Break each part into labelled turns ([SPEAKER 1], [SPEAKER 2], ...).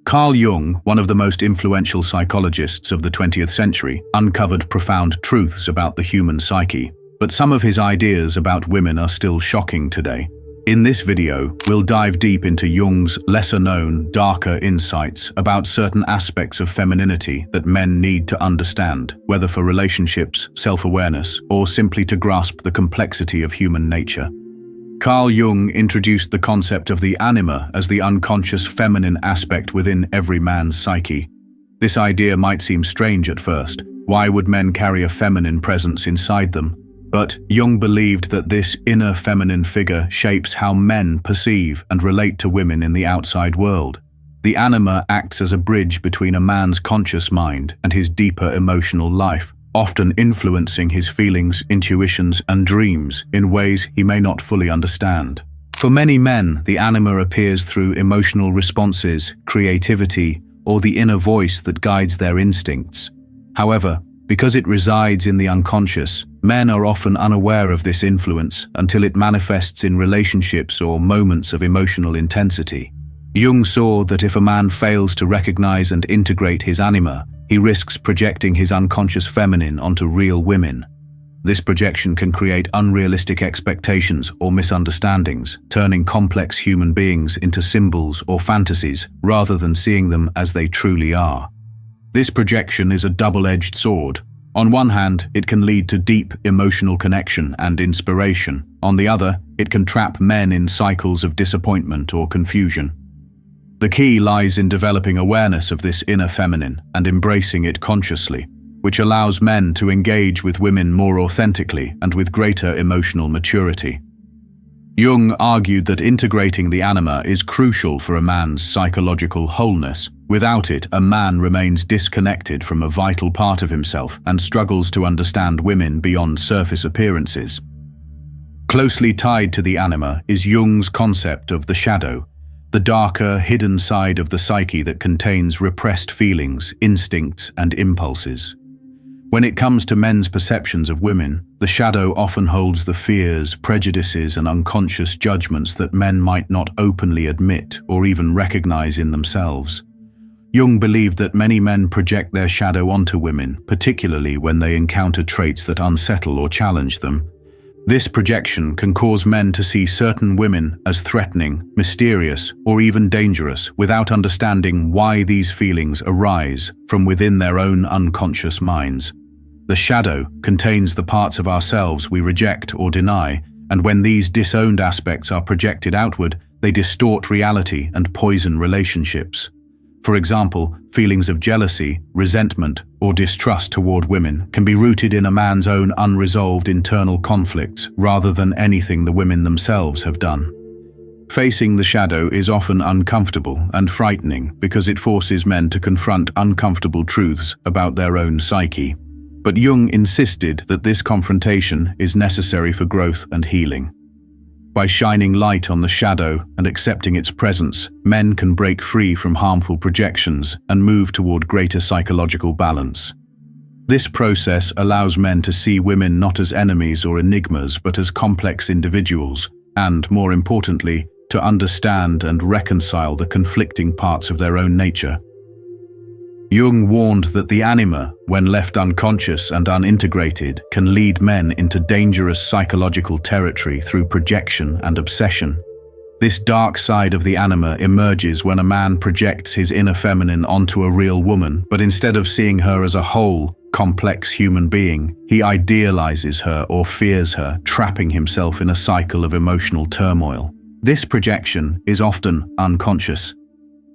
[SPEAKER 1] Carl Jung, one of the most influential psychologists of the 20th century, uncovered profound truths about the human psyche, but some of his ideas about women are still shocking today. In this video, we'll dive deep into Jung's lesser-known, darker insights about certain aspects of femininity that men need to understand, whether for relationships, self-awareness, or simply to grasp the complexity of human nature. Carl Jung introduced the concept of the anima as the unconscious feminine aspect within every man's psyche. This idea might seem strange at first. Why would men carry a feminine presence inside them? But Jung believed that this inner feminine figure shapes how men perceive and relate to women in the outside world. The anima acts as a bridge between a man's conscious mind and his deeper emotional life, often influencing his feelings, intuitions, and dreams in ways he may not fully understand. For many men, the anima appears through emotional responses, creativity, or the inner voice that guides their instincts. However, because it resides in the unconscious, men are often unaware of this influence until it manifests in relationships or moments of emotional intensity. Jung saw that if a man fails to recognize and integrate his anima, he risks projecting his unconscious feminine onto real women. This projection can create unrealistic expectations or misunderstandings, turning complex human beings into symbols or fantasies rather than seeing them as they truly are. This projection is a double-edged sword. On one hand, it can lead to deep emotional connection and inspiration. On the other, it can trap men in cycles of disappointment or confusion. The key lies in developing awareness of this inner feminine and embracing it consciously, which allows men to engage with women more authentically and with greater emotional maturity. Jung argued that integrating the anima is crucial for a man's psychological wholeness. Without it, a man remains disconnected from a vital part of himself and struggles to understand women beyond surface appearances. Closely tied to the anima is Jung's concept of the shadow, the darker, hidden side of the psyche that contains repressed feelings, instincts, and impulses. When it comes to men's perceptions of women, the shadow often holds the fears, prejudices, and unconscious judgments that men might not openly admit or even recognize in themselves. Jung believed that many men project their shadow onto women, particularly when they encounter traits that unsettle or challenge them. This projection can cause men to see certain women as threatening, mysterious, or even dangerous without understanding why these feelings arise from within their own unconscious minds. The shadow contains the parts of ourselves we reject or deny, and when these disowned aspects are projected outward, they distort reality and poison relationships. For example, feelings of jealousy, resentment, or distrust toward women can be rooted in a man's own unresolved internal conflicts rather than anything the women themselves have done. Facing the shadow is often uncomfortable and frightening because it forces men to confront uncomfortable truths about their own psyche. But Jung insisted that this confrontation is necessary for growth and healing. By shining light on the shadow and accepting its presence, men can break free from harmful projections and move toward greater psychological balance. This process allows men to see women not as enemies or enigmas, but as complex individuals, and, more importantly, to understand and reconcile the conflicting parts of their own nature. Jung warned that the anima, when left unconscious and unintegrated, can lead men into dangerous psychological territory through projection and obsession. This dark side of the anima emerges when a man projects his inner feminine onto a real woman, but instead of seeing her as a whole, complex human being, he idealizes her or fears her, trapping himself in a cycle of emotional turmoil. This projection is often unconscious.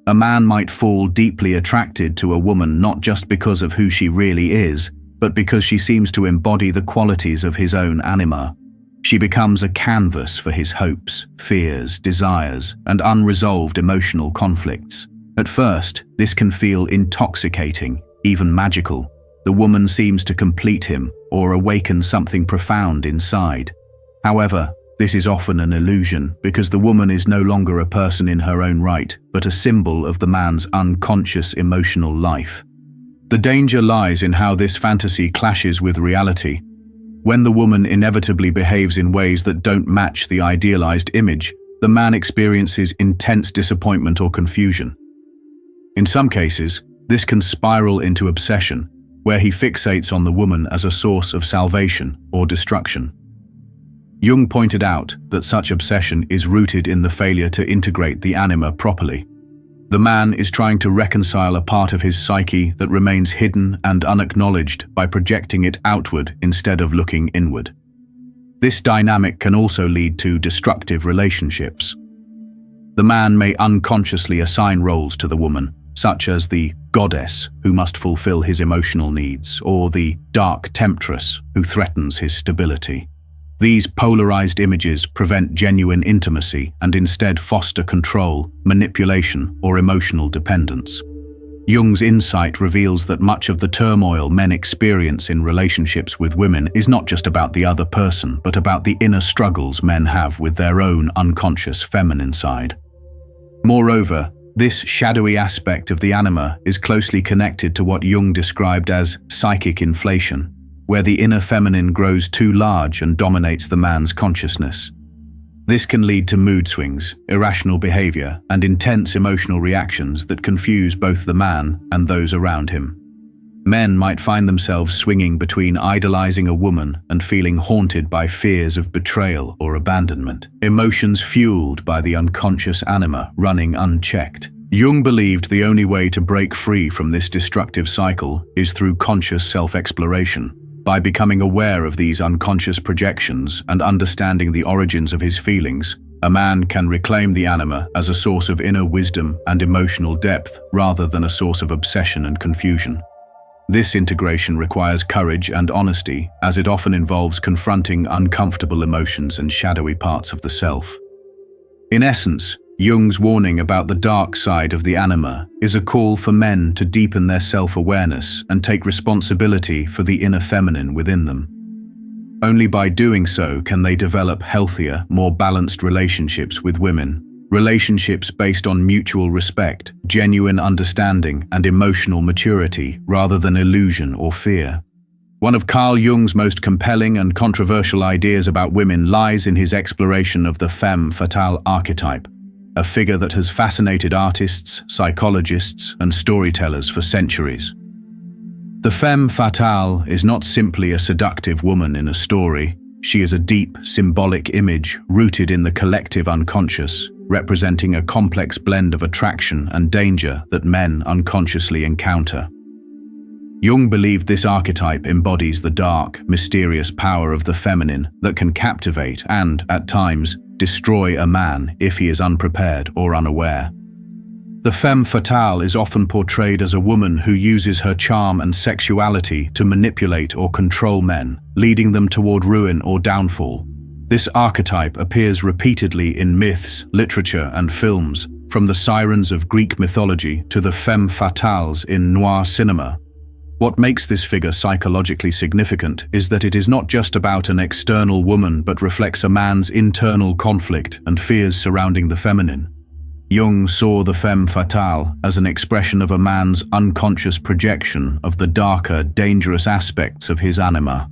[SPEAKER 1] A man might fall deeply attracted to a woman not just because of who she really is, but because she seems to embody the qualities of his own anima. She becomes a canvas for his hopes, fears, desires, and unresolved emotional conflicts. At first, this can feel intoxicating, even magical. The woman seems to complete him or awaken something profound inside. However, this is often an illusion because the woman is no longer a person in her own right, but a symbol of the man's unconscious emotional life. The danger lies in how this fantasy clashes with reality. When the woman inevitably behaves in ways that don't match the idealized image, the man experiences intense disappointment or confusion. In some cases, this can spiral into obsession, where he fixates on the woman as a source of salvation or destruction. Jung pointed out that such obsession is rooted in the failure to integrate the anima properly. The man is trying to reconcile a part of his psyche that remains hidden and unacknowledged by projecting it outward instead of looking inward. This dynamic can also lead to destructive relationships. The man may unconsciously assign roles to the woman, such as the goddess who must fulfill his emotional needs, or the dark temptress who threatens his stability. These polarized images prevent genuine intimacy and instead foster control, manipulation, or emotional dependence. Jung's insight reveals that much of the turmoil men experience in relationships with women is not just about the other person, but about the inner struggles men have with their own unconscious feminine side. Moreover, this shadowy aspect of the anima is closely connected to what Jung described as psychic inflation, where the inner feminine grows too large and dominates the man's consciousness. This can lead to mood swings, irrational behavior, and intense emotional reactions that confuse both the man and those around him. Men might find themselves swinging between idolizing a woman and feeling haunted by fears of betrayal or abandonment, emotions fueled by the unconscious anima running unchecked. Jung believed the only way to break free from this destructive cycle is through conscious self-exploration. By becoming aware of these unconscious projections and understanding the origins of his feelings, a man can reclaim the anima as a source of inner wisdom and emotional depth rather than a source of obsession and confusion. This integration requires courage and honesty, as it often involves confronting uncomfortable emotions and shadowy parts of the self. In essence, Jung's warning about the dark side of the anima is a call for men to deepen their self-awareness and take responsibility for the inner feminine within them. Only by doing so can they develop healthier, more balanced relationships with women, relationships based on mutual respect, genuine understanding, and emotional maturity rather than illusion or fear. One of Carl Jung's most compelling and controversial ideas about women lies in his exploration of the femme fatale archetype, a figure that has fascinated artists, psychologists, and storytellers for centuries. The femme fatale is not simply a seductive woman in a story. She is a deep, symbolic image rooted in the collective unconscious, representing a complex blend of attraction and danger that men unconsciously encounter. Jung believed this archetype embodies the dark, mysterious power of the feminine that can captivate and, at times, destroy a man if he is unprepared or unaware. The femme fatale is often portrayed as a woman who uses her charm and sexuality to manipulate or control men, leading them toward ruin or downfall. This archetype appears repeatedly in myths, literature, and films, from the sirens of Greek mythology to the femme fatales in noir cinema. What makes this figure psychologically significant is that it is not just about an external woman but reflects a man's internal conflict and fears surrounding the feminine. Jung saw the femme fatale as an expression of a man's unconscious projection of the darker, dangerous aspects of his anima.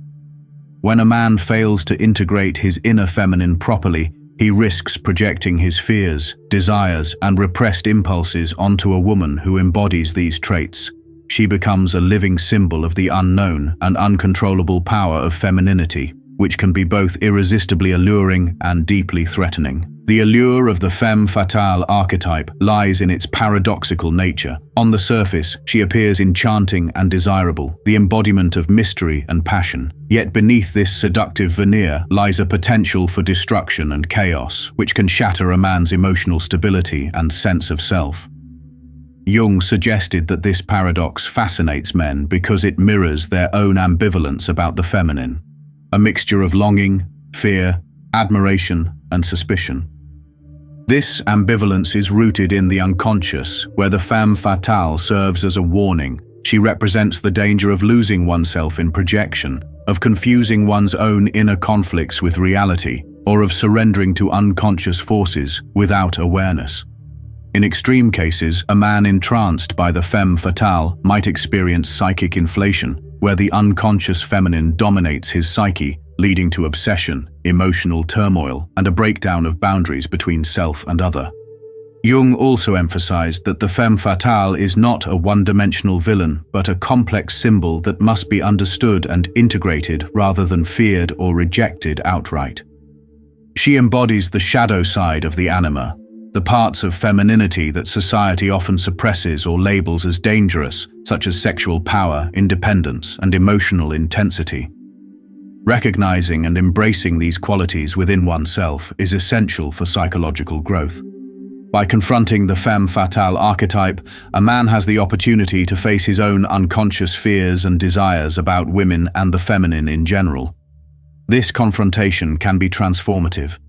[SPEAKER 1] When a man fails to integrate his inner feminine properly, he risks projecting his fears, desires, and repressed impulses onto a woman who embodies these traits. She becomes a living symbol of the unknown and uncontrollable power of femininity, which can be both irresistibly alluring and deeply threatening. The allure of the femme fatale archetype lies in its paradoxical nature. On the surface, she appears enchanting and desirable, the embodiment of mystery and passion. Yet beneath this seductive veneer lies a potential for destruction and chaos, which can shatter a man's emotional stability and sense of self. Jung suggested that this paradox fascinates men because it mirrors their own ambivalence about the feminine, a mixture of longing, fear, admiration, and suspicion. This ambivalence is rooted in the unconscious, where the femme fatale serves as a warning. She represents the danger of losing oneself in projection, of confusing one's own inner conflicts with reality, or of surrendering to unconscious forces without awareness. In extreme cases, a man entranced by the femme fatale might experience psychic inflation, where the unconscious feminine dominates his psyche, leading to obsession, emotional turmoil, and a breakdown of boundaries between self and other. Jung also emphasized that the femme fatale is not a one-dimensional villain, but a complex symbol that must be understood and integrated rather than feared or rejected outright. She embodies the shadow side of the anima, the parts of femininity that society often suppresses or labels as dangerous, such as sexual power, independence, and emotional intensity. Recognizing and embracing these qualities within oneself is essential for psychological growth. By confronting the femme fatale archetype, a man has the opportunity to face his own unconscious fears and desires about women and the feminine in general. This confrontation can be transformative.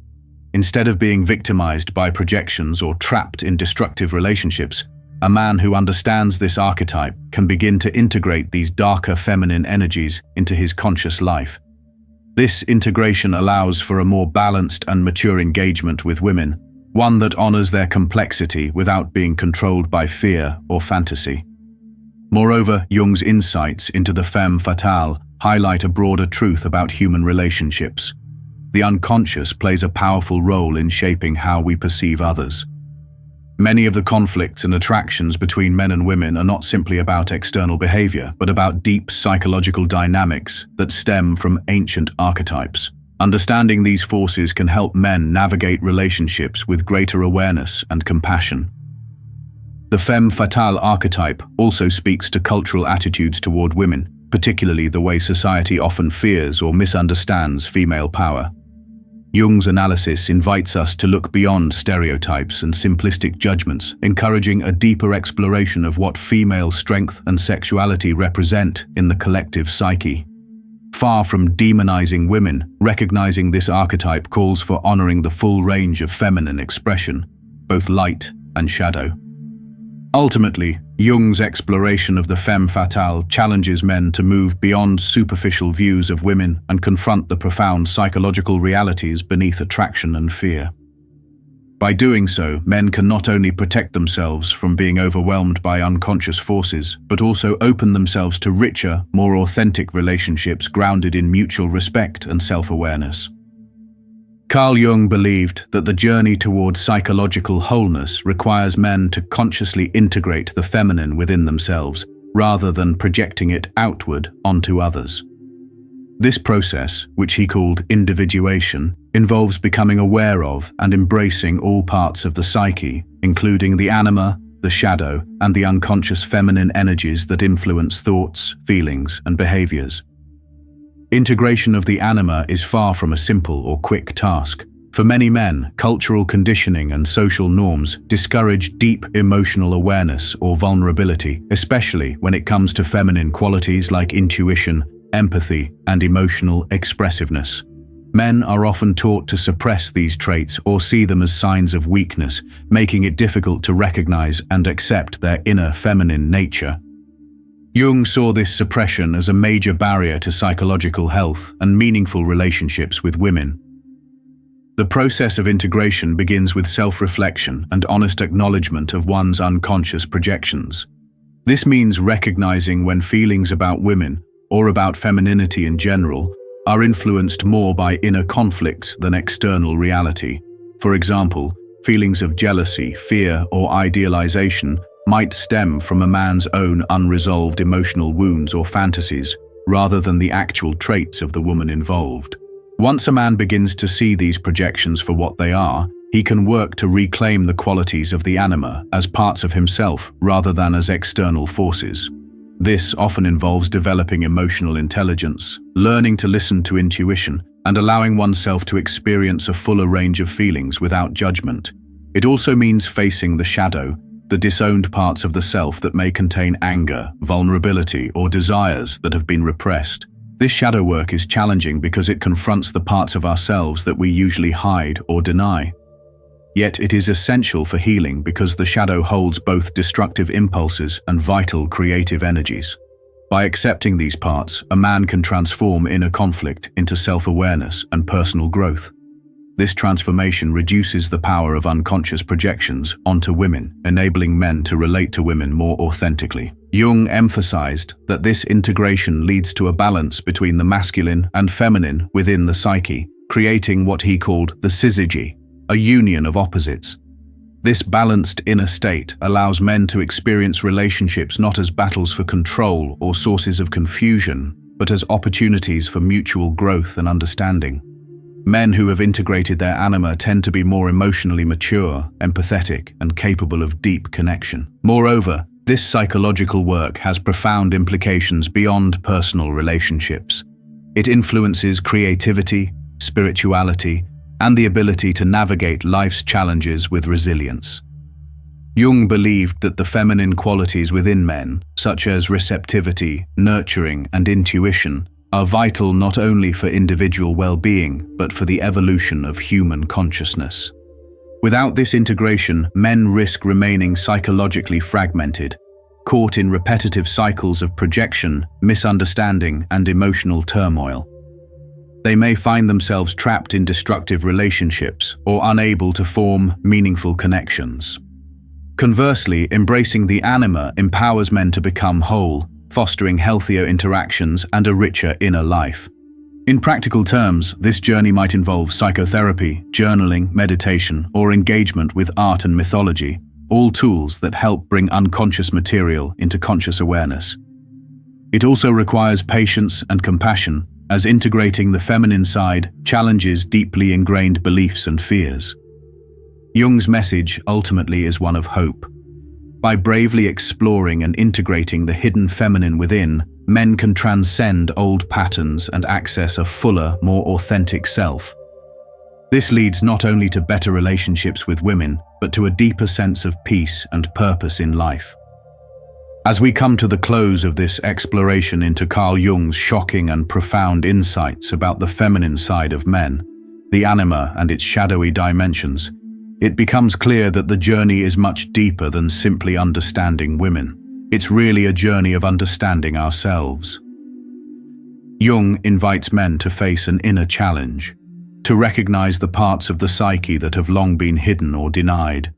[SPEAKER 1] Instead of being victimized by projections or trapped in destructive relationships, a man who understands this archetype can begin to integrate these darker feminine energies into his conscious life. This integration allows for a more balanced and mature engagement with women, one that honors their complexity without being controlled by fear or fantasy. Moreover, Jung's insights into the femme fatale highlight a broader truth about human relationships. The unconscious plays a powerful role in shaping how we perceive others. Many of the conflicts and attractions between men and women are not simply about external behavior, but about deep psychological dynamics that stem from ancient archetypes. Understanding these forces can help men navigate relationships with greater awareness and compassion. The femme fatale archetype also speaks to cultural attitudes toward women, particularly the way society often fears or misunderstands female power. Jung's analysis invites us to look beyond stereotypes and simplistic judgments, encouraging a deeper exploration of what female strength and sexuality represent in the collective psyche. Far from demonizing women, recognizing this archetype calls for honoring the full range of feminine expression, both light and shadow. Ultimately, Jung's exploration of the femme fatale challenges men to move beyond superficial views of women and confront the profound psychological realities beneath attraction and fear. By doing so, men can not only protect themselves from being overwhelmed by unconscious forces, but also open themselves to richer, more authentic relationships grounded in mutual respect and self-awareness. Carl Jung believed that the journey towards psychological wholeness requires men to consciously integrate the feminine within themselves, rather than projecting it outward onto others. This process, which he called individuation, involves becoming aware of and embracing all parts of the psyche, including the anima, the shadow, and the unconscious feminine energies that influence thoughts, feelings, and behaviors. Integration of the anima is far from a simple or quick task. For many men, cultural conditioning and social norms discourage deep emotional awareness or vulnerability, especially when it comes to feminine qualities like intuition, empathy, and emotional expressiveness. Men are often taught to suppress these traits or see them as signs of weakness, making it difficult to recognize and accept their inner feminine nature. Jung saw this suppression as a major barrier to psychological health and meaningful relationships with women. The process of integration begins with self-reflection and honest acknowledgement of one's unconscious projections. This means recognizing when feelings about women, or about femininity in general, are influenced more by inner conflicts than external reality. For example, feelings of jealousy, fear, or idealization might stem from a man's own unresolved emotional wounds or fantasies, rather than the actual traits of the woman involved. Once a man begins to see these projections for what they are, he can work to reclaim the qualities of the anima as parts of himself rather than as external forces. This often involves developing emotional intelligence, learning to listen to intuition, and allowing oneself to experience a fuller range of feelings without judgment. It also means facing the shadow, the disowned parts of the self that may contain anger, vulnerability, or desires that have been repressed. This shadow work is challenging because it confronts the parts of ourselves that we usually hide or deny. Yet it is essential for healing because the shadow holds both destructive impulses and vital creative energies. By accepting these parts, a man can transform inner conflict into self-awareness and personal growth. This transformation reduces the power of unconscious projections onto women, enabling men to relate to women more authentically. Jung emphasized that this integration leads to a balance between the masculine and feminine within the psyche, creating what he called the syzygy, a union of opposites. This balanced inner state allows men to experience relationships not as battles for control or sources of confusion, but as opportunities for mutual growth and understanding. Men who have integrated their anima tend to be more emotionally mature, empathetic, and capable of deep connection. Moreover, this psychological work has profound implications beyond personal relationships. It influences creativity, spirituality, and the ability to navigate life's challenges with resilience. Jung believed that the feminine qualities within men, such as receptivity, nurturing, and intuition, are vital not only for individual well-being, but for the evolution of human consciousness. Without this integration, men risk remaining psychologically fragmented, caught in repetitive cycles of projection, misunderstanding, and emotional turmoil. They may find themselves trapped in destructive relationships or unable to form meaningful connections. Conversely, embracing the anima empowers men to become whole, fostering healthier interactions and a richer inner life. In practical terms, this journey might involve psychotherapy, journaling, meditation, or engagement with art and mythology, all tools that help bring unconscious material into conscious awareness. It also requires patience and compassion, as integrating the feminine side challenges deeply ingrained beliefs and fears. Jung's message ultimately is one of hope. By bravely exploring and integrating the hidden feminine within, men can transcend old patterns and access a fuller, more authentic self. This leads not only to better relationships with women, but to a deeper sense of peace and purpose in life. As we come to the close of this exploration into Carl Jung's shocking and profound insights about the feminine side of men, the anima and its shadowy dimensions, it becomes clear that the journey is much deeper than simply understanding women. It's really a journey of understanding ourselves. Jung invites men to face an inner challenge, to recognize the parts of the psyche that have long been hidden or denied,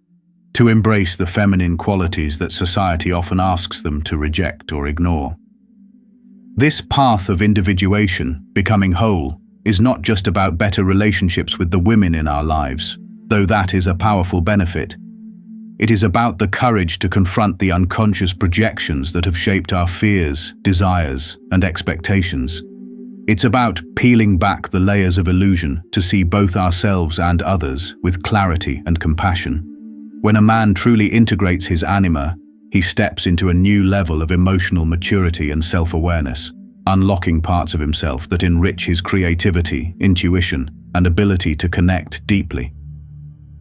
[SPEAKER 1] to embrace the feminine qualities that society often asks them to reject or ignore. This path of individuation, becoming whole, is not just about better relationships with the women in our lives, though that is a powerful benefit. It is about the courage to confront the unconscious projections that have shaped our fears, desires, and expectations. It's about peeling back the layers of illusion to see both ourselves and others with clarity and compassion. When a man truly integrates his anima, he steps into a new level of emotional maturity and self-awareness, unlocking parts of himself that enrich his creativity, intuition, and ability to connect deeply.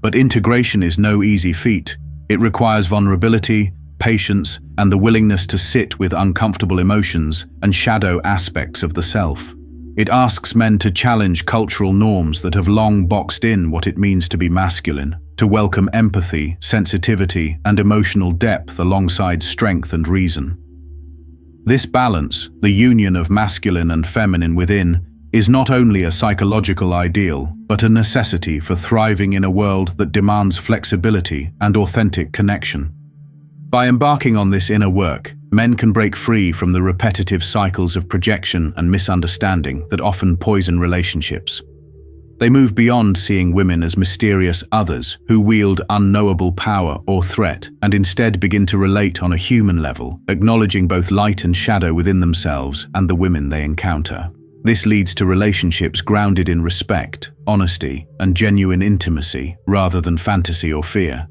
[SPEAKER 1] But integration is no easy feat. It requires vulnerability, patience, and the willingness to sit with uncomfortable emotions and shadow aspects of the self. It asks men to challenge cultural norms that have long boxed in what it means to be masculine, to welcome empathy, sensitivity, and emotional depth alongside strength and reason. This balance, the union of masculine and feminine within, is not only a psychological ideal, but a necessity for thriving in a world that demands flexibility and authentic connection. By embarking on this inner work, men can break free from the repetitive cycles of projection and misunderstanding that often poison relationships. They move beyond seeing women as mysterious others who wield unknowable power or threat, and instead begin to relate on a human level, acknowledging both light and shadow within themselves and the women they encounter. This leads to relationships grounded in respect, honesty, and genuine intimacy, rather than fantasy or fear.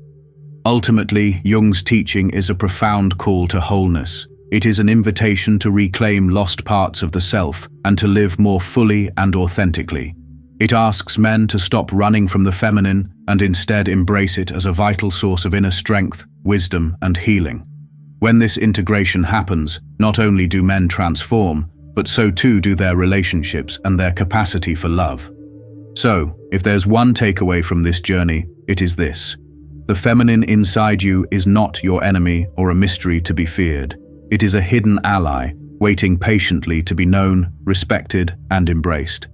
[SPEAKER 1] Ultimately, Jung's teaching is a profound call to wholeness. It is an invitation to reclaim lost parts of the self and to live more fully and authentically. It asks men to stop running from the feminine and instead embrace it as a vital source of inner strength, wisdom, and healing. When this integration happens, not only do men transform, but so too do their relationships and their capacity for love. So, if there's one takeaway from this journey, it is this: the feminine inside you is not your enemy or a mystery to be feared. It is a hidden ally, waiting patiently to be known, respected, and embraced.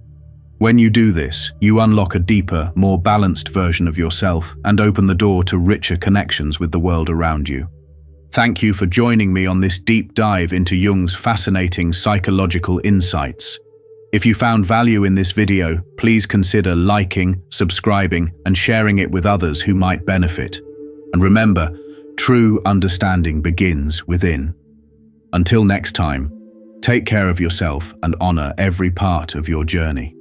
[SPEAKER 1] When you do this, you unlock a deeper, more balanced version of yourself and open the door to richer connections with the world around you. Thank you for joining me on this deep dive into Jung's fascinating psychological insights. If you found value in this video, please consider liking, subscribing, and sharing it with others who might benefit. And remember, true understanding begins within. Until next time, take care of yourself and honor every part of your journey.